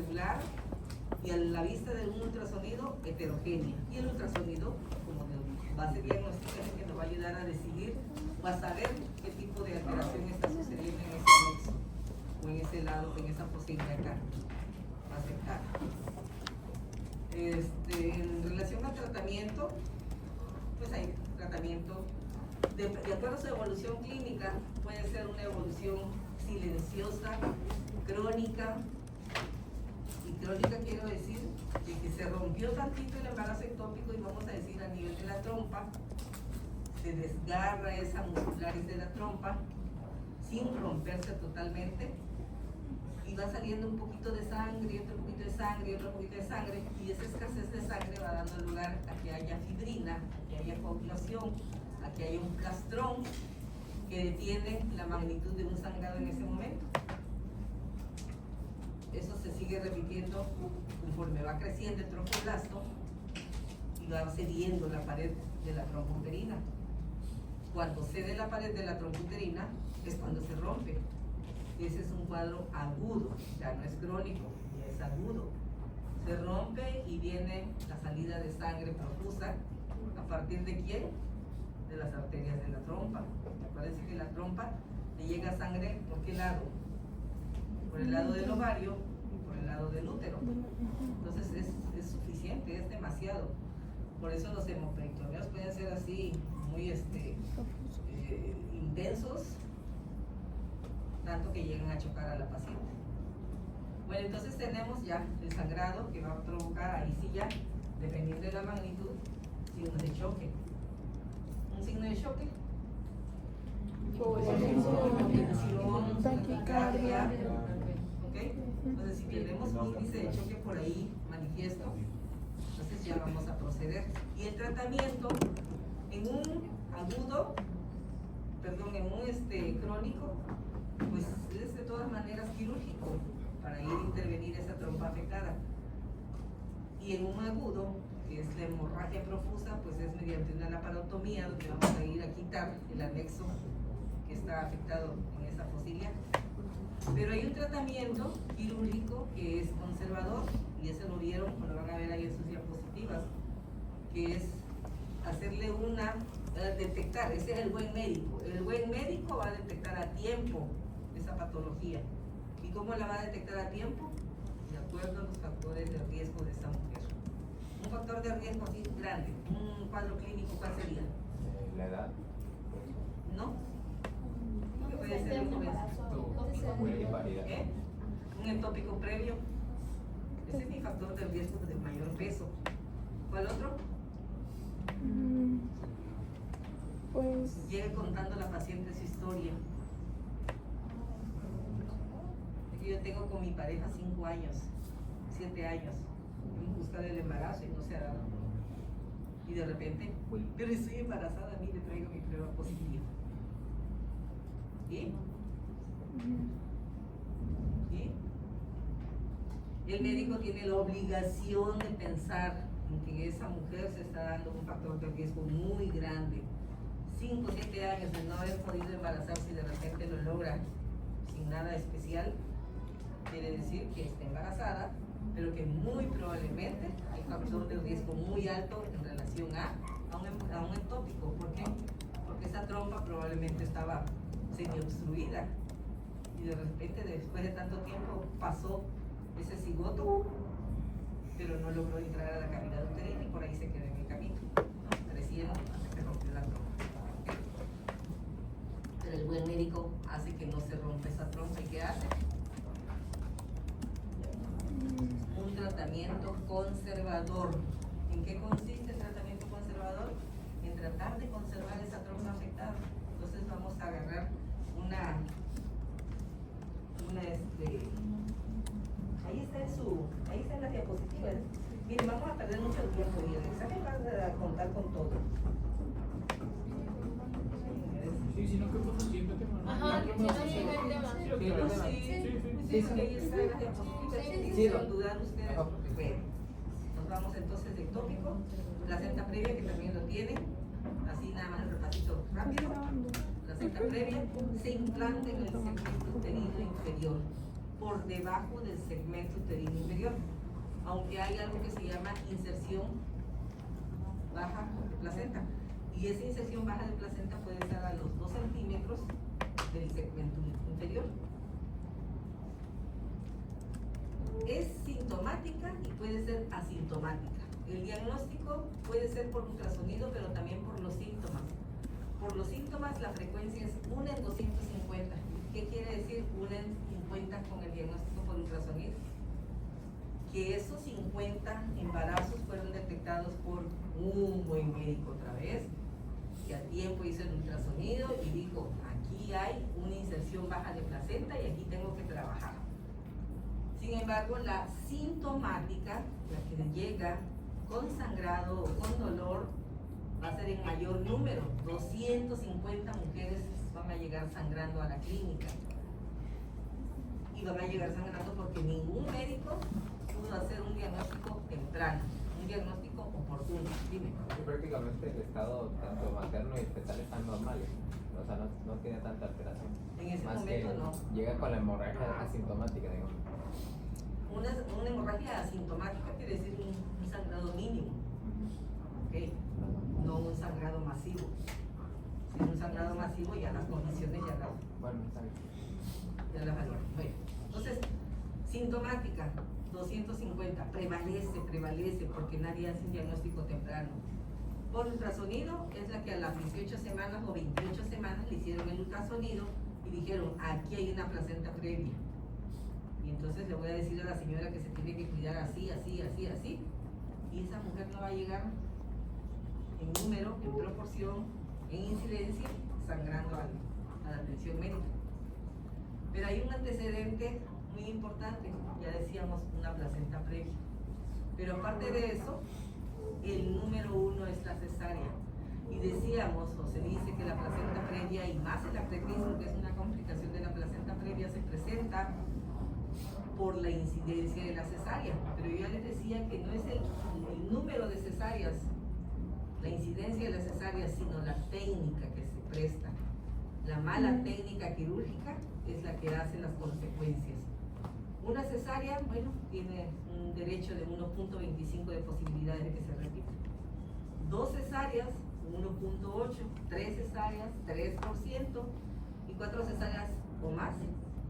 irregular y a la vista de un ultrasonido heterogénea. Y el ultrasonido, como de base diagnóstica, es el que nos va a ayudar a decidir o a saber qué tipo de alteración está sucediendo en ese anexo o en ese lado, en esa posible acá afectada. En relación al tratamiento, pues hay tratamiento de acuerdo a su evolución clínica. Puede ser una evolución silenciosa, crónica, y crónica quiero decir de que se rompió tantito el embarazo ectópico, y vamos a decir a nivel de la trompa, se desgarra esa muscularis de la trompa sin romperse totalmente, y va saliendo un poquito de sangre, otro poquito de sangre, otro poquito de sangre, y esa escasez de sangre va dando lugar a que haya fibrina, a que haya coagulación, a que haya un plastrón que detiene la magnitud de un sangrado en ese momento. Eso se sigue repitiendo conforme va creciendo el tromboblasto y va cediendo la pared de la trompa uterina. Cuando cede la pared de la trompa uterina es cuando se rompe. Ese es un cuadro agudo, ya no es crónico, ya es agudo. Se rompe y viene la salida de sangre profusa. ¿A partir de quién? De las arterias de la trompa. Parece que la trompa le llega sangre, ¿por qué lado? Por el lado del ovario y por el lado del útero. Entonces es suficiente, es demasiado. Por eso los hemoperitonеos pueden ser así, muy intensos, tanto que llegan a chocar a la paciente. Bueno, entonces tenemos ya el sangrado que va a provocar, ahí sí ya, dependiendo de la magnitud, signos de choque. Un signo de choque, taquicardia, ¿ok? Entonces si tenemos un índice de choque por ahí manifiesto, entonces ya vamos a proceder. Y el tratamiento en un agudo, perdón, en un crónico, pues es de todas maneras quirúrgico para ir a intervenir esa trompa afectada. Y en un agudo, que es la hemorragia profusa, pues es mediante una laparotomía donde vamos a ir a quitar el anexo que está afectado en esa fosilia. Pero hay un tratamiento quirúrgico que es conservador, y ese lo vieron, lo van a ver ahí en sus diapositivas, que es hacerle detectar, ese es el buen médico. El buen médico va a detectar a tiempo esa patología. ¿Y cómo la va a detectar a tiempo? De acuerdo a los factores de riesgo de esa mujer. Un factor de riesgo así grande, un cuadro clínico, ¿cuál sería? La edad. ¿No? ¿Qué puede ser un un ectópico previo? Ese es mi factor de riesgo de mayor peso. ¿Cuál otro? Pues Llegue contando la paciente su historia. Yo tengo con mi pareja 5 años, 7 años, en busca del embarazo y no se ha dado. Y de repente, pero estoy embarazada, mire, traigo mi prueba positiva. ¿Y? El médico tiene la obligación de pensar en que esa mujer se está dando un factor de riesgo muy grande. 5 o 7 años de no haber podido embarazarse y de repente lo logra sin nada especial, quiere decir que está embarazada, pero que muy probablemente hay factor de riesgo muy alto en relación a un ectópico. ¿Por qué? Porque esa trompa probablemente estaba semiobstruida y de repente después de tanto tiempo pasó ese cigoto, pero no logró entrar a la cavidad uterina y por ahí se quedó en el camino, ¿no? Creciendo hasta que rompió la trompa. Pero el buen médico hace que no se rompa esa trompa. ¿Y qué hace? Un tratamiento conservador. ¿En qué consiste el tratamiento conservador? En tratar de conservar esa trompa afectada. Entonces vamos a agarrar ahí está en las diapositivas. Miren, vamos a perder mucho tiempo y el examen va a contar con todo. Sí, si no, ¿qué pasa? Siéntate, mamá. Ajá, si no llega el tema. Sí, porque ahí está en las diapositivas. Sí, sin dudar ustedes, porque bueno. Nos vamos entonces de ectópico, placenta previa, que también lo tienen. Así nada más el repasito rápido. Placenta previa se implanta en el segmento uterino inferior, por debajo del segmento uterino inferior. aunque hay algo que se llama inserción baja de placenta. Y esa inserción baja de placenta puede estar a los 2 centímetros del segmento inferior. Es sintomática y puede ser asintomática. El diagnóstico puede ser por ultrasonido, pero también por los síntomas. Por los síntomas la frecuencia es 1 en 250. ¿Qué quiere decir 1 en 50 con el diagnóstico por ultrasonido? Que esos 50 embarazos fueron detectados por un buen médico otra vez, que a tiempo hizo el ultrasonido y dijo, aquí hay una inserción baja de placenta y aquí tengo que trabajar. Sin embargo, la sintomática, la que llega con sangrado o con dolor, va a ser en mayor número. 250 mujeres van a llegar sangrando a la clínica. Y van a llegar sangrando porque ningún médico pudo hacer un diagnóstico temprano, un diagnóstico oportuno. Dime. Sí, prácticamente el estado tanto materno y fetal están normales, o sea, no tiene tanta alteración. En ese Más momento que no. llega con la hemorragia asintomática, digamos. Una hemorragia asintomática quiere decir un sangrado mínimo, ¿ok? No un sangrado masivo. Si es un sangrado masivo, ya las condiciones ya las valoran. Bueno, entonces, sintomática, 250, prevalece porque nadie hace un diagnóstico temprano. Por ultrasonido es la que a las 18 semanas o 28 semanas le hicieron el ultrasonido y dijeron, aquí hay una placenta previa. Y entonces le voy a decir a la señora que se tiene que cuidar así, así, así, así. Y esa mujer no va a llegar en número, en proporción, en incidencia, sangrando a la atención médica. Pero hay un antecedente muy importante, ya decíamos, una placenta previa. Pero aparte de eso, el número 1 es la cesárea. Y decíamos, o se dice que la placenta previa, y más el acretismo, que es una complicación de la placenta previa, se presenta por la incidencia de la cesárea. Pero yo ya les decía que no es el número de cesáreas, la incidencia de la cesárea, sino la técnica que se presta. La mala técnica quirúrgica es la que hace las consecuencias. Una cesárea, bueno, tiene un derecho de 1.25 de posibilidades de que se repita. 2 cesáreas, 1.8, 3 cesáreas, 3%, y 4 cesáreas o más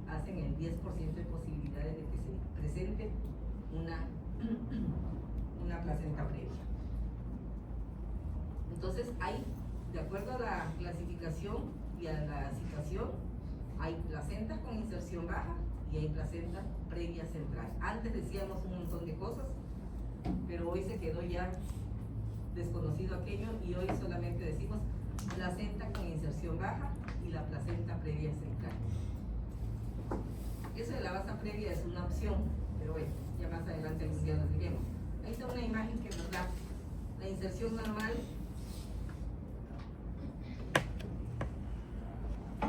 hacen el 10% de posibilidades de que se presente una placenta previa. Entonces hay, de acuerdo a la clasificación y a la situación, hay placentas con inserción baja y hay placenta previa central. Antes decíamos un montón de cosas, pero hoy se quedó ya desconocido aquello y hoy solamente decimos placenta con inserción baja y la placenta previa central. Eso de la base previa es una opción, pero bueno, ya más adelante algún día nos diremos. Ahí está una imagen que nos da la inserción normal.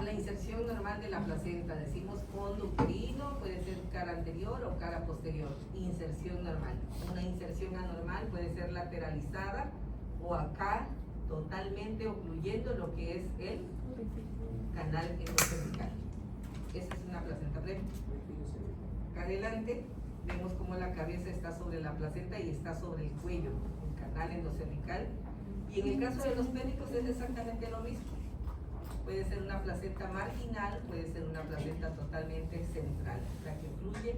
La inserción normal de la placenta, decimos fondo uterino, puede ser cara anterior o cara posterior. Inserción normal. Una inserción anormal puede ser lateralizada o acá totalmente ocluyendo lo que es el canal endocervical. Esa es una placenta previa. Acá adelante vemos cómo la cabeza está sobre la placenta y está sobre el cuello, el canal endocervical. Y en el caso de los médicos es exactamente lo mismo. Puede ser una placenta marginal, puede ser una placenta totalmente central, la que incluye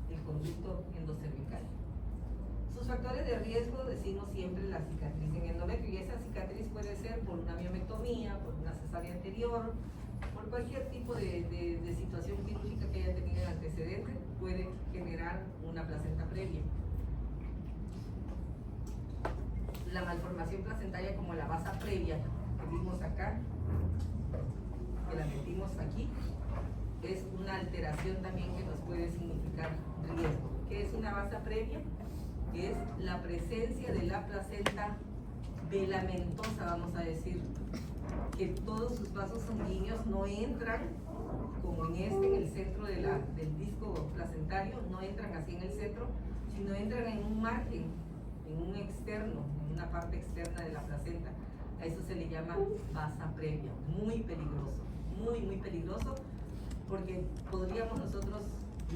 el conducto endocervical. Sus factores de riesgo, decimos siempre, la cicatriz en endometrio, y esa cicatriz puede ser por una miomectomía, por una cesárea anterior, por cualquier tipo de situación quirúrgica que haya tenido el antecedente, puede generar una placenta previa. La malformación placentaria como la basa previa que vimos acá, que la metimos aquí, es una alteración también que nos puede significar riesgo. ¿Qué es una basa previa? Es la presencia de la placenta velamentosa, vamos a decir, que todos sus vasos sanguíneos no entran como en el centro del disco placentario, no entran así en el centro, sino entran en un margen, en un externo, en una parte externa de la placenta. A eso se le llama basa previa. Muy peligroso, muy peligroso, porque podríamos nosotros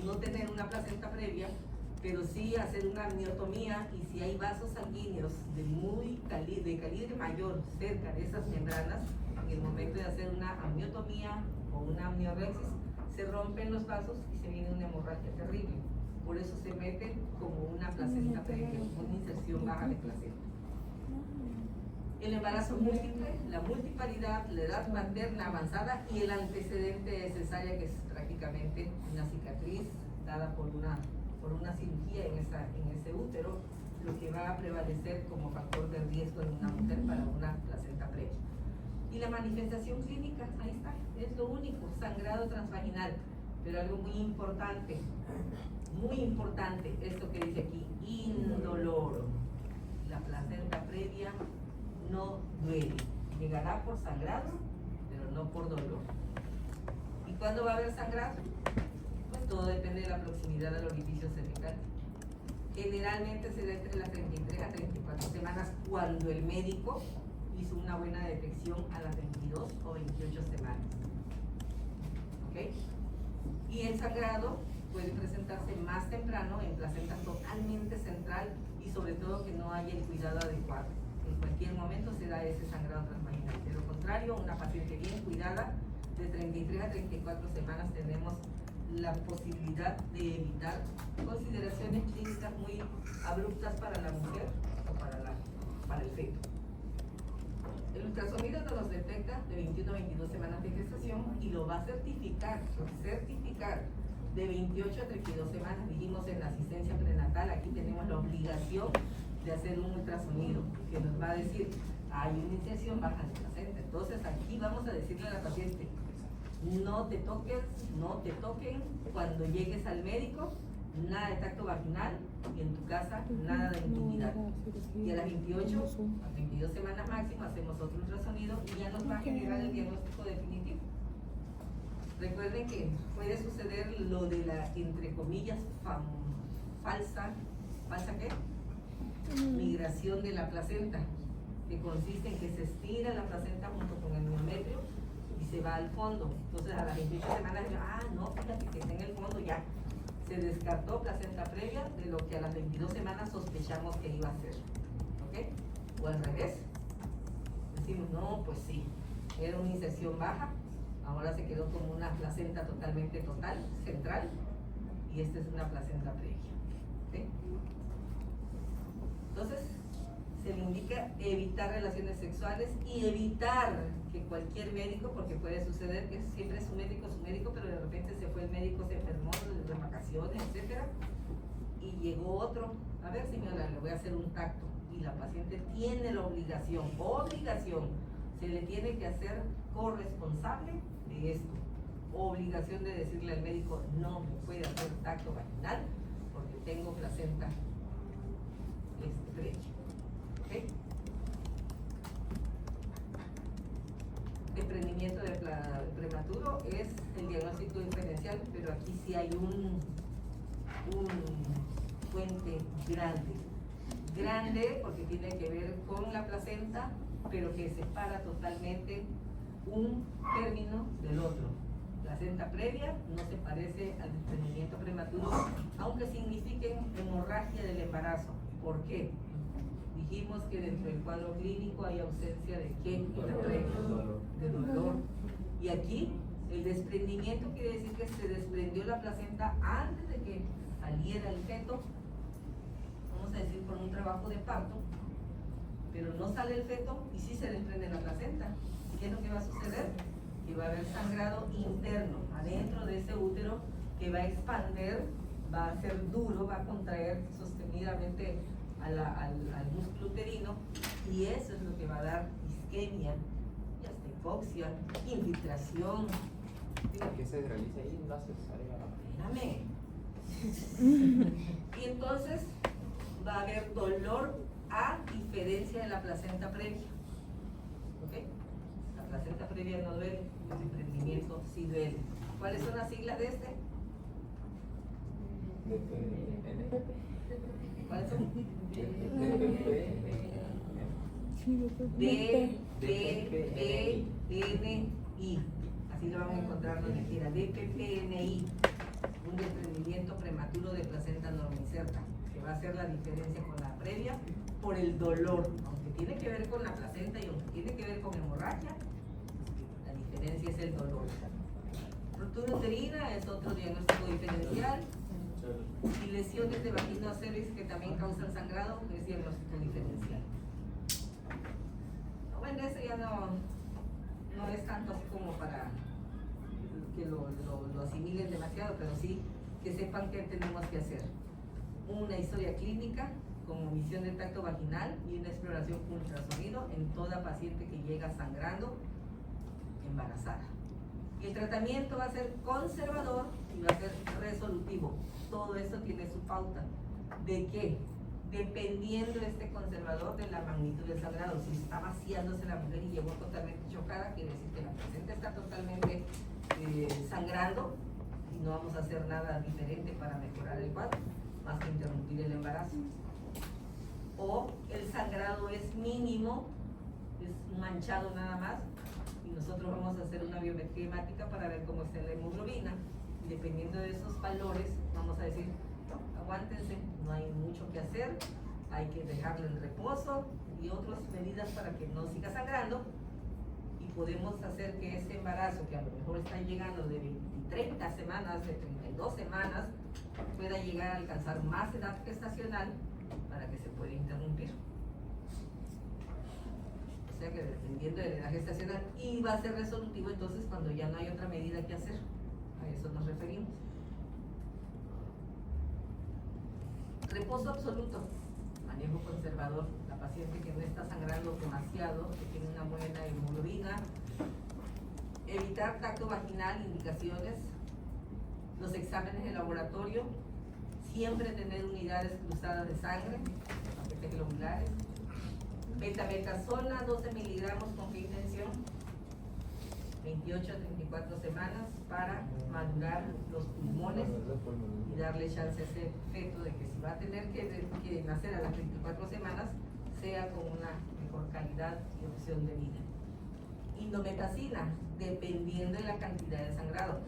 no tener una placenta previa, pero sí hacer una amniotomía, y si hay vasos sanguíneos de calibre mayor cerca de esas membranas, en el momento de hacer una amniotomía o una amniorexis, se rompen los vasos y se viene una hemorragia terrible. Por eso se mete como una placenta previa, una inserción baja de placenta. El embarazo múltiple, la multiparidad, la edad materna avanzada y el antecedente de cesárea, que es prácticamente una cicatriz dada por una cirugía en ese útero, lo que va a prevalecer como factor de riesgo en una mujer para una placenta previa. Y la manifestación clínica, ahí está, es lo único, sangrado transvaginal, pero algo muy importante, esto que dice aquí, indoloro. La placenta previa no duele, llegará por sangrado, pero no por dolor. ¿Y cuándo va a haber sangrado? Pues todo depende de la proximidad del orificio cervical. Generalmente se da entre las 33 a 34 semanas cuando el médico hizo una buena detección a las 22 o 28 semanas. ¿Ok? Y el sangrado puede presentarse más temprano en placenta totalmente central y sobre todo que no haya el cuidado adecuado. En cualquier momento se da ese sangrado transvaginal. De lo contrario, una paciente bien cuidada, de 33 a 34 semanas tenemos la posibilidad de evitar consideraciones clínicas muy abruptas para la mujer o para el feto. El ultrasonido nos detecta de 21 a 22 semanas de gestación y lo va a certificar de 28 a 32 semanas. Dijimos en la asistencia prenatal, aquí tenemos la obligación de hacer un ultrasonido que nos va a decir, hay una iniciación baja de placenta. Entonces aquí vamos a decirle a la paciente, no te toquen cuando llegues al médico, nada de tacto vaginal, y en tu casa nada de intimidad. Y a las 28, a 22 semanas máximo, hacemos otro ultrasonido y ya nos va a generar el diagnóstico definitivo. Recuerden que puede suceder lo de la, entre comillas, ¿falsa qué? Migración de la placenta, que consiste en que se estira la placenta junto con el miometrio y se va al fondo. Entonces a las 28 semanas no, fíjate que está en el fondo, ya se descartó placenta previa de lo que a las 22 semanas sospechamos que iba a ser. ¿Ok? O al revés, decimos, no, pues sí, era una inserción baja, ahora se quedó como una placenta totalmente total, central, y esta es una placenta previa. ¿Ok? Entonces, se le indica evitar relaciones sexuales y evitar que cualquier médico, porque puede suceder que siempre es su médico, pero de repente se fue el médico, se enfermó de vacaciones, etcétera, y llegó otro, a ver señora, le voy a hacer un tacto, y la paciente tiene la obligación, se le tiene que hacer corresponsable de esto, obligación de decirle al médico, no me puede hacer tacto vaginal porque tengo placenta previa. ¿Okay? Desprendimiento de prematuro es el diagnóstico diferencial, pero aquí sí hay un puente grande porque tiene que ver con la placenta, pero que separa totalmente un término del otro. Placenta previa no se parece al desprendimiento prematuro, aunque signifiquen hemorragia del embarazo. ¿Por qué? Dijimos que dentro del cuadro clínico hay ausencia de ¿qué? De dolor. Y aquí el desprendimiento quiere decir que se desprendió la placenta antes de que saliera el feto, vamos a decir por un trabajo de parto, pero no sale el feto y sí se desprende la placenta. ¿Qué es lo que va a suceder? Que va a haber sangrado interno adentro de ese útero que va a expander, va a ser duro, va a contraer sostenidamente al músculo uterino, y eso es lo que va a dar isquemia y hasta hipoxia, infiltración. ¿Qué se realiza ahí? No cesárea. Espérame. Y entonces va a haber dolor a diferencia de la placenta previa. ¿Ok? La placenta previa no duele, el desprendimiento sí duele. ¿Cuáles son las siglas de este? ¿Cuáles son? DPPNI. Así lo van a encontrar donde quiera. DPPNI. un desprendimiento prematuro de placenta normoinserta, que va a ser la diferencia con la previa por el dolor, aunque tiene que ver con la placenta y aunque tiene que ver con hemorragia, la diferencia es el dolor. Ruptura uterina es otro diagnóstico diferencial, y lesiones de vagina o cervix que también causan sangrado es diagnóstico diferencial. Bueno, eso ya no es tanto así como para que lo asimilen demasiado, pero sí que sepan qué tenemos que hacer. Una historia clínica con omisión de tacto vaginal y una exploración con ultrasonido en toda paciente que llega sangrando embarazada. Y el tratamiento va a ser conservador y va a ser resolutivo. Todo esto tiene su pauta. ¿De qué? Dependiendo de este conservador de la magnitud del sangrado. Si está vaciándose la mujer y llegó totalmente chocada, quiere decir que la placenta está totalmente sangrando y no vamos a hacer nada diferente para mejorar el cuadro, más que interrumpir el embarazo. O el sangrado es mínimo, es manchado nada más, y nosotros vamos a hacer una biometría hemática para ver cómo está la hemoglobina, y dependiendo de esos valores vamos a decir, aguántense, no hay mucho que hacer, hay que dejarlo en reposo y otras medidas para que no siga sangrando, y podemos hacer que ese embarazo, que a lo mejor está llegando de 30 semanas, de 32 semanas, pueda llegar a alcanzar más edad gestacional para que se pueda interrumpir. O sea que dependiendo de la edad gestacional, y va a ser resolutivo entonces cuando ya no hay otra medida que hacer. A eso nos referimos. Reposo absoluto, manejo conservador, la paciente que no está sangrando demasiado, que tiene una buena hemoglobina, evitar tacto vaginal, indicaciones, los exámenes de laboratorio, siempre tener unidades cruzadas de sangre, paquetes globulares, betametasona 12 miligramos con qué intención, 28 a 34 semanas para madurar los pulmones y darle chance a ese feto de que si va a tener que nacer a las 24 semanas, sea con una mejor calidad y opción de vida. Indometacina, dependiendo de la cantidad de sangrado.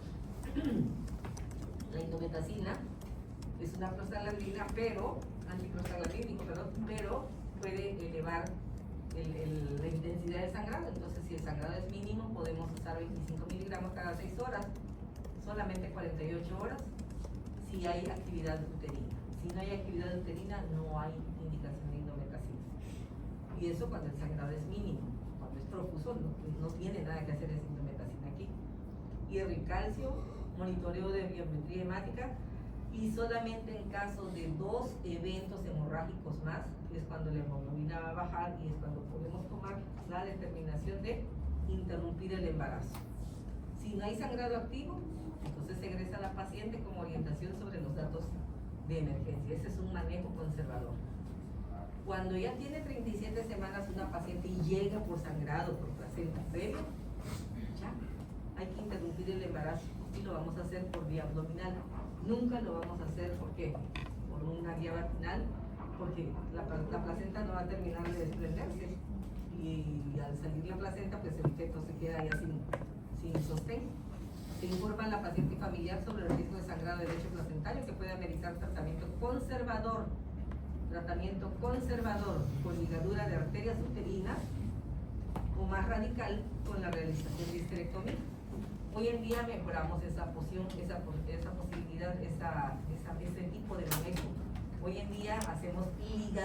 La indometacina es una prostaglandina, antiprostaglandínico, pero puede elevar la intensidad del sangrado. Entonces, si el sangrado es mínimo, podemos usar 25 miligramos cada 6 horas, solamente 48 horas, si hay actividad uterina. Si no hay actividad uterina, no hay indicación de indometacina. Y eso cuando el sangrado es mínimo. Cuando es profuso, no tiene nada que hacer esa indometacina aquí. Hidrocalcio, monitoreo de biometría hemática, y solamente en caso de 2 eventos hemorrágicos más es cuando la hemoglobina va a bajar y es cuando podemos tomar la determinación de interrumpir el embarazo. Si no hay sangrado activo, entonces se egresa a la paciente con orientación sobre los datos de emergencia. Ese es un manejo conservador. Cuando ya tiene 37 semanas una paciente y llega por sangrado, por placenta previa, ya hay que interrumpir el embarazo y lo vamos a hacer por vía abdominal. Nunca lo vamos a hacer por una vía vaginal, porque la placenta no va a terminar de desprenderse y al salir la placenta pues el feto se queda ya sin sostén. Se informa a la paciente familiar sobre el riesgo de sangrado de lecho placentario que puede ameritar tratamiento conservador con ligadura de arterias uterinas o más radical con la realización de histerectomía. Hoy en día mejoramos esa posibilidad, ese tipo de manejo. Hoy en día hacemos ligadura